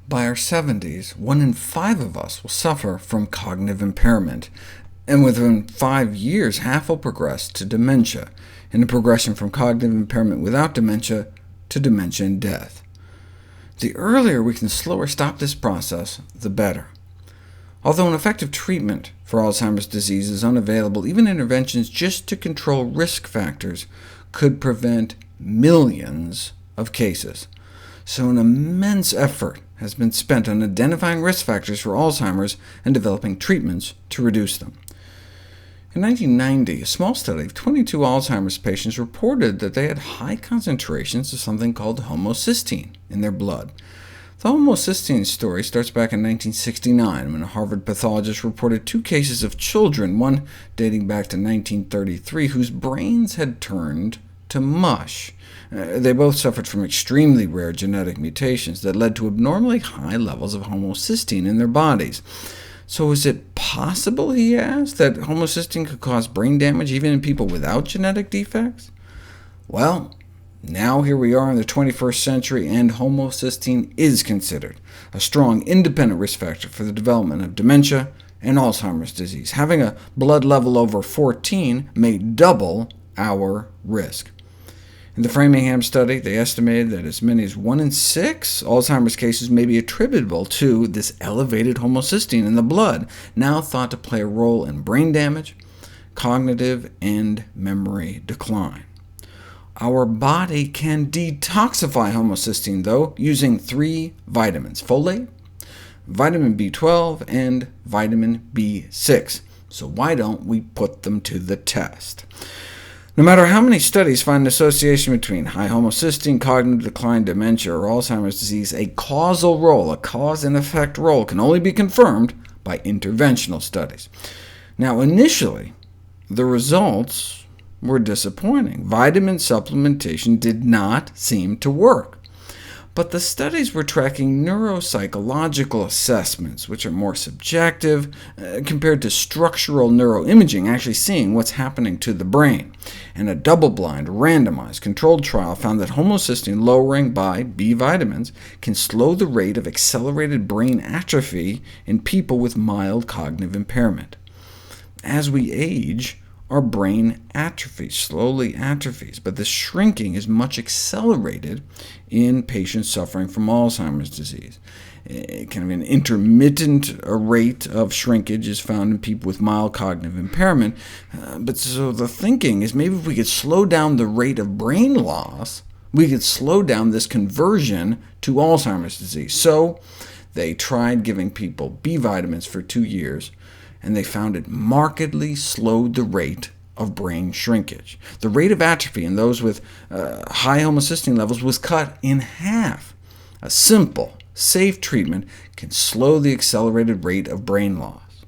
By our 70s, 1 in 5 of us will suffer from cognitive impairment, and within 5 years, half will progress to dementia, in a progression from cognitive impairment without dementia to dementia and death. The earlier we can slow or stop this process, the better. Although an effective treatment for Alzheimer's disease is unavailable, even interventions just to control risk factors could prevent millions of cases. So an immense effort has been spent on identifying risk factors for Alzheimer's and developing treatments to reduce them. In 1990, a small study of 22 Alzheimer's patients reported that they had high concentrations of something called homocysteine in their blood. The homocysteine story starts back in 1969, when a Harvard pathologist reported 2 cases of children, one dating back to 1933, whose brains had turned to mush. They both suffered from extremely rare genetic mutations that led to abnormally high levels of homocysteine in their bodies. So is it possible, he asked, that homocysteine could cause brain damage even in people without genetic defects? Well, now here we are in the 21st century, and homocysteine is considered a strong independent risk factor for the development of dementia and Alzheimer's disease. Having a blood level over 14 may double our risk. In the Framingham study, they estimated that as many as 1 in 6 Alzheimer's cases may be attributable to this elevated homocysteine in the blood, now thought to play a role in brain damage, cognitive and memory decline. Our body can detoxify homocysteine, though, using 3 vitamins: folate, vitamin B12, and vitamin B6. So why don't we put them to the test? No matter how many studies find an association between high homocysteine, cognitive decline, dementia, or Alzheimer's disease, a causal role, a cause and effect role, can only be confirmed by interventional studies. Now, initially, the results were disappointing. Vitamin supplementation did not seem to work. But the studies were tracking neuropsychological assessments, which are more subjective, compared to structural neuroimaging, actually seeing what's happening to the brain. And a double-blind, randomized, controlled trial found that homocysteine lowering by B vitamins can slow the rate of accelerated brain atrophy in people with mild cognitive impairment. As we age, our brain atrophies, slowly atrophies, but the shrinking is much accelerated in patients suffering from Alzheimer's disease. Kind of an intermittent rate of shrinkage is found in people with mild cognitive impairment, but so the thinking is maybe if we could slow down the rate of brain loss, we could slow down this conversion to Alzheimer's disease. So they tried giving people B vitamins for 2 years, and they found it markedly slowed the rate of brain shrinkage. The rate of atrophy in those with high homocysteine levels was cut in half. A simple, safe treatment can slow the accelerated rate of brain loss.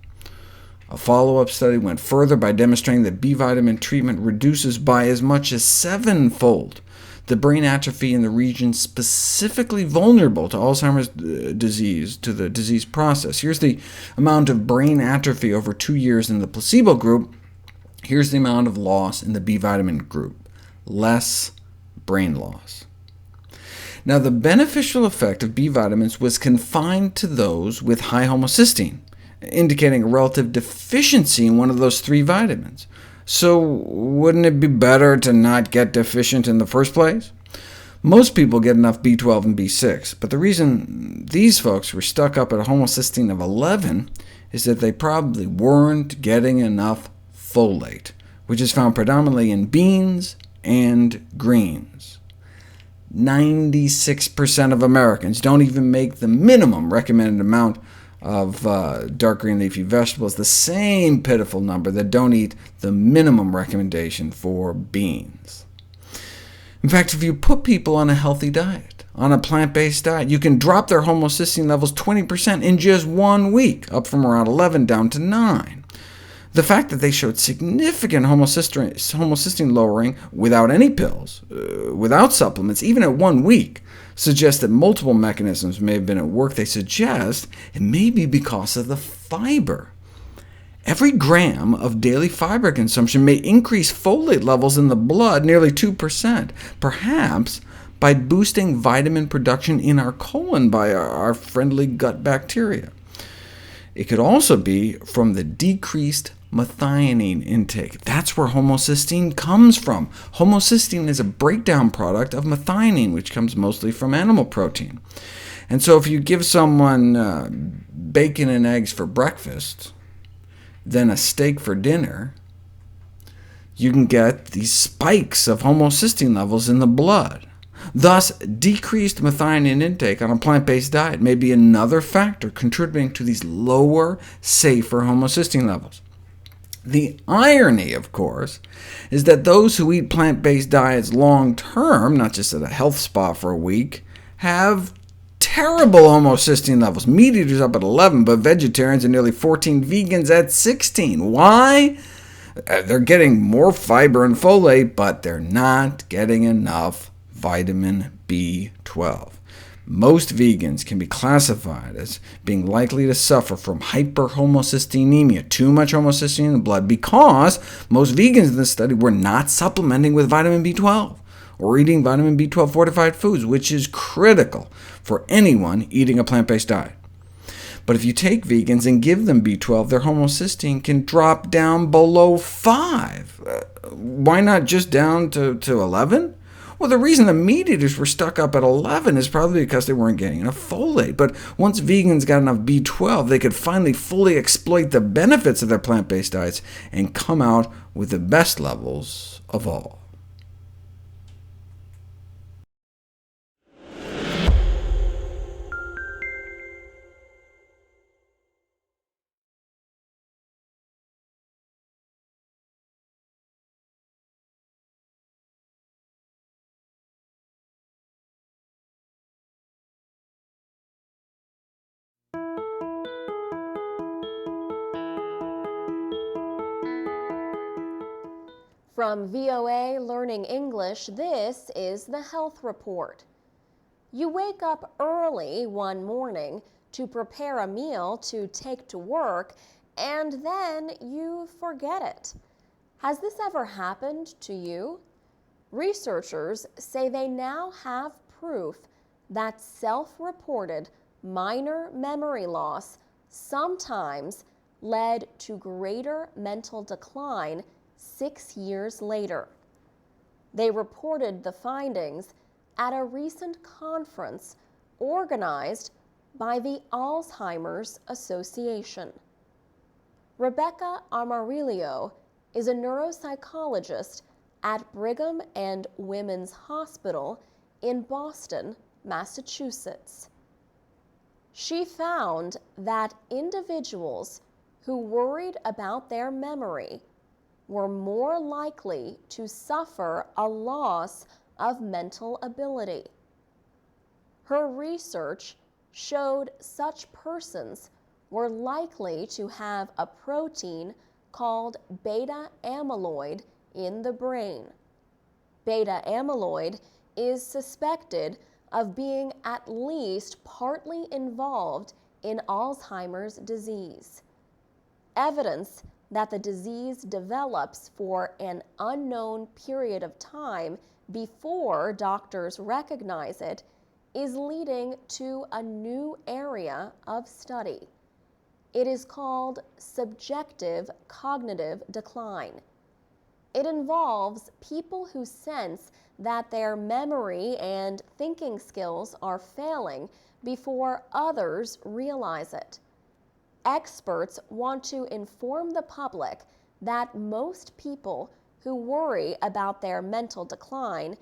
A follow-up study went further by demonstrating that B vitamin treatment reduces by as much as 7-fold the brain atrophy in the region specifically vulnerable to Alzheimer's disease, to the disease process. Here's the amount of brain atrophy over 2 years in the placebo group. Here's the amount of loss in the B vitamin group. Less brain loss. Now, the beneficial effect of B vitamins was confined to those with high homocysteine, indicating a relative deficiency in one of those 3 vitamins. So wouldn't it be better to not get deficient in the first place? Most people get enough B12 and B6, but the reason these folks were stuck up at a homocysteine of 11 is that they probably weren't getting enough folate, which is found predominantly in beans and greens. 96% of Americans don't even make the minimum recommended amount of dark green leafy vegetables, the same pitiful number that don't eat the minimum recommendation for beans. In fact, if you put people on a healthy diet, on a plant-based diet, you can drop their homocysteine levels 20% in just 1 week, up from around 11 down to 9. The fact that they showed significant homocysteine lowering without any pills, without supplements, even at 1 week, suggests that multiple mechanisms may have been at work. They suggest it may be because of the fiber. Every gram of daily fiber consumption may increase folate levels in the blood nearly 2%, perhaps by boosting vitamin production in our colon by our friendly gut bacteria. It could also be from the decreased methionine intake. That's where homocysteine comes from. Homocysteine is a breakdown product of methionine, which comes mostly from animal protein. And so if you give someone bacon and eggs for breakfast, then a steak for dinner, you can get these spikes of homocysteine levels in the blood. Thus, decreased methionine intake on a plant-based diet may be another factor contributing to these lower, safer homocysteine levels. The irony, of course, is that those who eat plant-based diets long-term, not just at a health spa for a week, have terrible homocysteine levels. Meat eaters up at 11, but vegetarians and nearly 14 vegans at 16. Why? They're getting more fiber and folate, but they're not getting enough vitamin B12. Most vegans can be classified as being likely to suffer from hyperhomocysteinemia, too much homocysteine in the blood, because most vegans in this study were not supplementing with vitamin B12, or eating vitamin B12 fortified foods, which is critical for anyone eating a plant-based diet. But if you take vegans and give them B12, their homocysteine can drop down below 5. Why not just down to 11? Well, the reason the meat eaters were stuck up at 11 is probably because they weren't getting enough folate. But once vegans got enough B12, they could finally fully exploit the benefits of their plant-based diets and come out with the best levels of all. From VOA Learning English, this is the Health Report. You wake up early one morning to prepare a meal to take to work, and then you forget it. Has this ever happened to you? Researchers say they now have proof that self-reported minor memory loss sometimes led to greater mental decline 6 years later. They reported the findings at a recent conference organized by the Alzheimer's Association. Rebecca Amarillo is a neuropsychologist at Brigham and Women's Hospital in Boston, Massachusetts. She found that individuals who worried about their memory were more likely to suffer a loss of mental ability. Her research showed such persons were likely to have a protein called beta amyloid in the brain. Beta amyloid is suspected of being at least partly involved in Alzheimer's disease. Evidence that the disease develops for an unknown period of time before doctors recognize it is leading to a new area of study. It is called subjective cognitive decline. It involves people who sense that their memory and thinking skills are failing before others realize it. Experts want to inform the public that most people who worry about their mental decline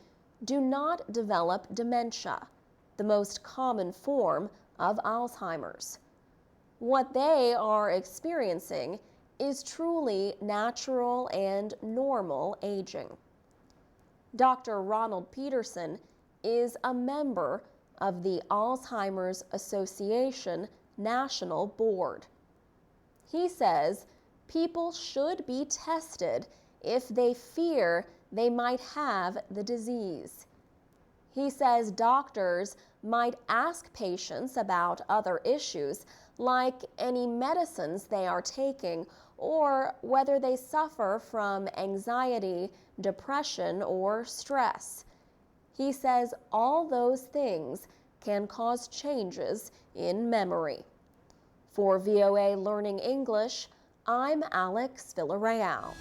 do not develop dementia, the most common form of Alzheimer's. What they are experiencing is truly natural and normal aging. Dr. Ronald Peterson is a member of the Alzheimer's Association National Board. He says people should be tested if they fear they might have the disease. He says doctors might ask patients about other issues, like any medicines they are taking, or whether they suffer from anxiety, depression, or stress. He says all those things can cause changes in memory. For VOA Learning English, I'm Alex Villarreal.